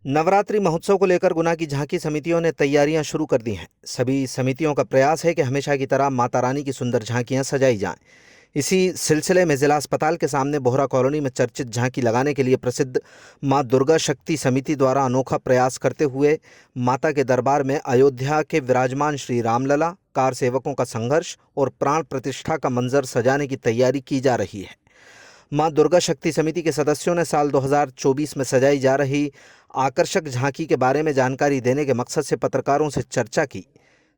नवरात्रि महोत्सव को लेकर गुना की झांकी समितियों ने तैयारियां शुरू कर दी हैं। सभी समितियों का प्रयास है कि हमेशा की तरह माता रानी की सुंदर झांकियां सजाई जाएं। इसी सिलसिले में जिला अस्पताल के सामने बोहरा कॉलोनी में चर्चित झांकी लगाने के लिए प्रसिद्ध मां दुर्गा शक्ति समिति द्वारा अनोखा प्रयास करते हुए माता के दरबार में अयोध्या के विराजमान श्री रामलला, कार सेवकों का संघर्ष और प्राण प्रतिष्ठा का मंजर सजाने की तैयारी की जा रही है। मां दुर्गा शक्ति समिति के सदस्यों ने साल 2024 में सजाई जा रही आकर्षक झांकी के बारे में जानकारी देने के मकसद से पत्रकारों से चर्चा की।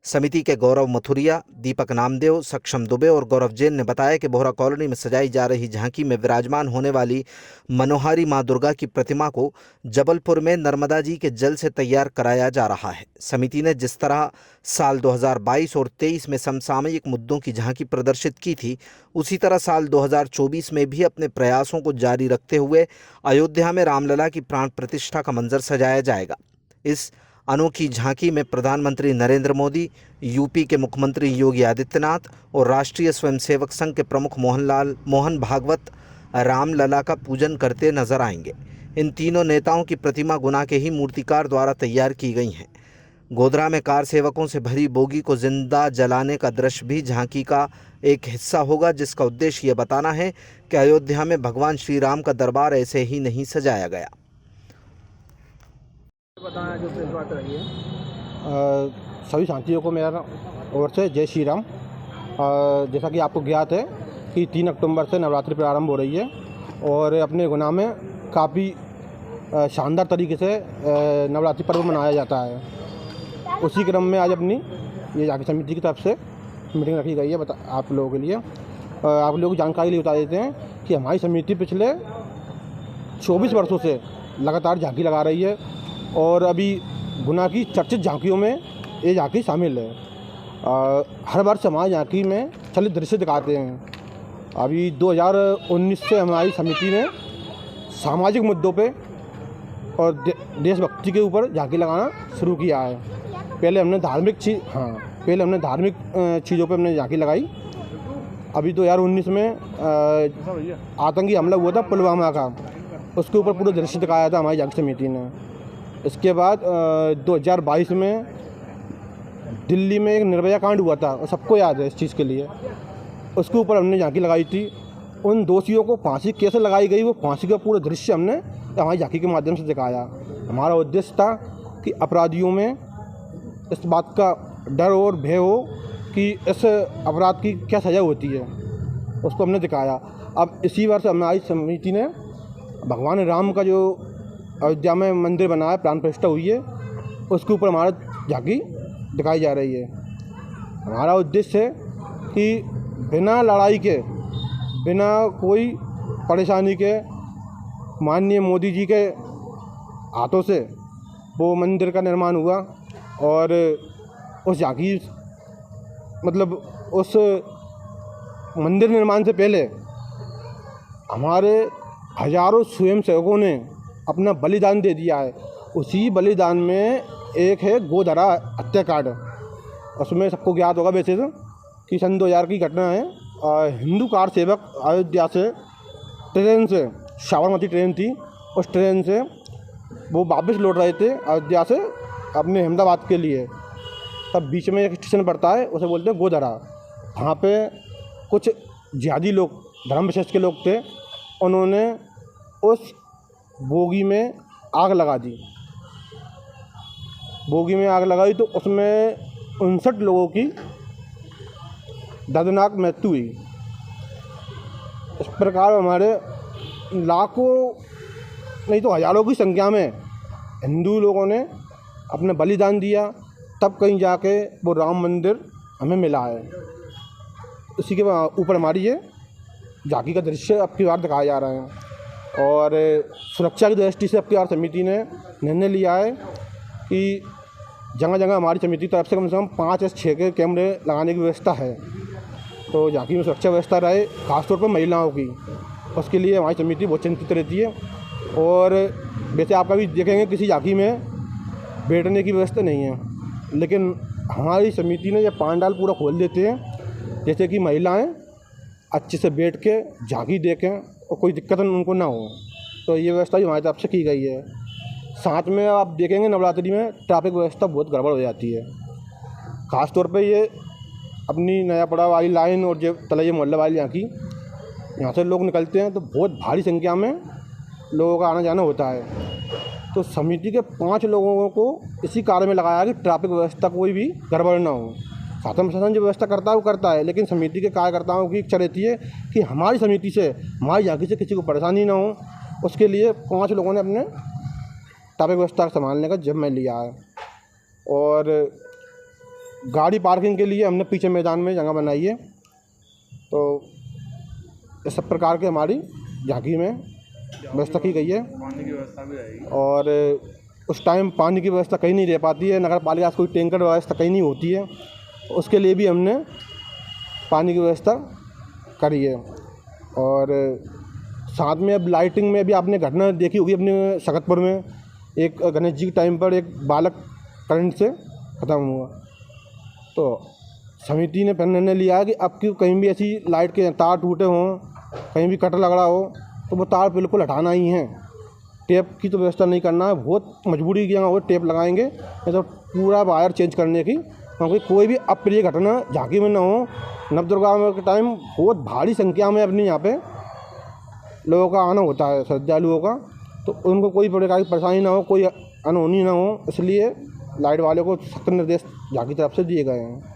समिति के गौरव मथुरिया, दीपक नामदेव, सक्षम दुबे और गौरव जैन ने बताया कि बोहरा कॉलोनी में सजाई जा रही झांकी में विराजमान होने वाली मनोहारी मां दुर्गा की प्रतिमा को जबलपुर में नर्मदा जी के जल से तैयार कराया जा रहा है। समिति ने जिस तरह साल 2022 और 23 में समसामयिक मुद्दों की झांकी प्रदर्शित की थी, उसी तरह साल 2024 में भी अपने प्रयासों को जारी रखते हुए अयोध्या में रामलला की प्राण प्रतिष्ठा का मंजर सजाया जाएगा। इस अनोखी झांकी में प्रधानमंत्री नरेंद्र मोदी, यूपी के मुख्यमंत्री योगी आदित्यनाथ और राष्ट्रीय स्वयंसेवक संघ के प्रमुख मोहन भागवत रामलला का पूजन करते नजर आएंगे। इन तीनों नेताओं की प्रतिमा गुना के ही मूर्तिकार द्वारा तैयार की गई हैं। गोधरा में कार सेवकों से भरी बोगी को जिंदा जलाने का दृश्य भी झांकी का एक हिस्सा होगा, जिसका उद्देश्य ये बताना है कि अयोध्या में भगवान श्री राम का दरबार ऐसे ही नहीं सजाया गया। बताया जो प्रेस बात रही है। सभी साथियों को मेरा ओर से जय श्री राम। जैसा कि आपको ज्ञात है कि 3 अक्टूबर से नवरात्रि प्रारंभ हो रही है और अपने गुना में काफ़ी शानदार तरीके से नवरात्रि पर्व मनाया जाता है। उसी क्रम में आज अपनी ये झांकी समिति की तरफ से मीटिंग रखी गई है। आप लोगों के लिए आप लोगों को जानकारी लिए बता देते हैं कि हमारी समिति पिछले 24 वर्षों से लगातार झांकी लगा रही है और अभी गुना की चर्चित झांकियों में ये झांकी शामिल है। हर वर्ष हमारी झांकी में चलित दृश्य दिखाते हैं। अभी 2019 से हमारी समिति ने सामाजिक मुद्दों पे और देशभक्ति के ऊपर झांकी लगाना शुरू किया है। पहले हमने धार्मिक चीज़ों पे हमने झांकी लगाई। अभी 2019 में आतंकी हमला हुआ था पुलवामा का, उसके ऊपर पूरा दृश्य दिखाया था हमारी झांकी समिति ने। इसके बाद 2022 में दिल्ली में एक निर्भया कांड हुआ था और सबको याद है इस चीज़ के लिए। उसके ऊपर हमने झांकी लगाई थी। उन दोषियों को फांसी कैसे लगाई गई, वो फांसी का पूरा दृश्य हमने हमारी झांकी के माध्यम से दिखाया। हमारा उद्देश्य था कि अपराधियों में इस बात का डर और भय हो कि इस अपराध की क्या सज़ा होती है, उसको हमने दिखाया। अब इसी वर्ष हमारी समिति ने भगवान राम का जो अयोध्या में मंदिर बना है, प्राण प्रतिष्ठा हुई है, उसके ऊपर हमारा झांकी दिखाई जा रही है। हमारा उद्देश्य है कि बिना लड़ाई के, बिना कोई परेशानी के माननीय मोदी जी के हाथों से वो मंदिर का निर्माण हुआ और उस झांकी उस मंदिर निर्माण से पहले हमारे हजारों स्वयंसेवकों ने अपना बलिदान दे दिया है। उसी बलिदान में एक है गोधरा हत्याकांड। उसमें सबको ज्ञात होगा वैसे तो कि सन 2000 की घटना है। हिंदू कार सेवक अयोध्या से ट्रेन से, साबरमती ट्रेन थी, उस ट्रेन से वो वापस लौट रहे थे अयोध्या से अपने अहमदाबाद के लिए। तब बीच में एक स्टेशन पड़ता है, उसे बोलते हैं गोधरा। वहाँ पे कुछ जिहादी लोग, धर्म विशेष के लोग थे, उन्होंने उस बोगी में आग लगा दी। बोगी में आग लगाई तो उसमें 59 लोगों की दर्दनाक मृत्यु हुई। इस प्रकार हमारे लाखों नहीं तो हजारों की संख्या में हिंदू लोगों ने अपना बलिदान दिया, तब कहीं जाके वो राम मंदिर हमें मिला है। इसी के ऊपर हमारी ये झांकी का दृश्य अब की बार दिखाया जा रहा है। और सुरक्षा की दृष्टि से अब की बार समिति ने निर्णय लिया है कि जगह जगह हमारी समिति की तरफ से कम 5 या 6 के कैमरे लगाने की व्यवस्था है, तो झांकी में सुरक्षा व्यवस्था रहे, खासतौर पर महिलाओं की। उसके लिए हमारी समिति बहुत चिंतित रहती है। और वैसे आप कभी देखेंगे किसी झांकी में बैठने की व्यवस्था नहीं है, लेकिन हमारी समिति ने ये पांडाल पूरा खोल देते हैं, जैसे कि महिलाएं अच्छे से बैठ के झांकी देखें और कोई दिक्कत उनको ना हो। तो ये व्यवस्था भी हमारी तरफ से की गई है। साथ में आप देखेंगे नवरात्रि में ट्रैफिक व्यवस्था बहुत गड़बड़ हो जाती है। ख़ास तौर पे ये अपनी नयापड़ा वाली लाइन और जो तलैया मोहल्ला वाली यहाँ से लोग निकलते हैं तो बहुत भारी संख्या में लोगों का आना जाना होता है। तो समिति के 5 लोगों को इसी कार्य में लगाया कि ट्रैफिक व्यवस्था कोई भी गड़बड़ ना हो। शासन प्रशासन जो व्यवस्था करता है वो करता है, लेकिन समिति के कार्यकर्ताओं की इच्छा रहती है कि हमारी समिति से, हमारी झांकी से किसी को परेशानी ना हो। उसके लिए 5 लोगों ने अपने ट्रैफिक व्यवस्था संभालने का जिम्मा लिया है। और गाड़ी पार्किंग के लिए हमने पीछे मैदान में जगह बनाई है। तो इस सब प्रकार के हमारी झांकी में व्यवस्था की गई है। पानी की व्यवस्था भी रहेगी। और उस टाइम पानी की व्यवस्था कहीं नहीं रह पाती है, नगर पालिका से कोई टैंकर व्यवस्था कहीं नहीं होती है, उसके लिए भी हमने पानी की व्यवस्था करी है। और साथ में अब लाइटिंग में भी आपने घटना देखी होगी अपने सकतपुर में, एक गणेश जी के टाइम पर एक बालक करंट से ख़त्म हुआ। तो समिति ने निर्णय लिया है कि अब की कहीं भी ऐसी लाइट के तार टूटे हों, कहीं भी कट लग रहा हो, तो वो तार बिल्कुल हटाना ही है। टेप की तो व्यवस्था नहीं करना है, बहुत मजबूरी की जगह वो टेप लगाएंगे, नहीं तो पूरा वायर चेंज करने की, क्योंकि कोई भी अप्रिय घटना झांकी में ना हो। नवदुर्गा के टाइम बहुत भारी संख्या में अपनी यहाँ पे लोगों का आना होता है, श्रद्धालुओं का, तो उनको कोई प्रकार की परेशानी ना हो, कोई अनहोनी ना हो, इसलिए लाइट वाले को सख्त निर्देश झांकी तरफ से दिए गए हैं।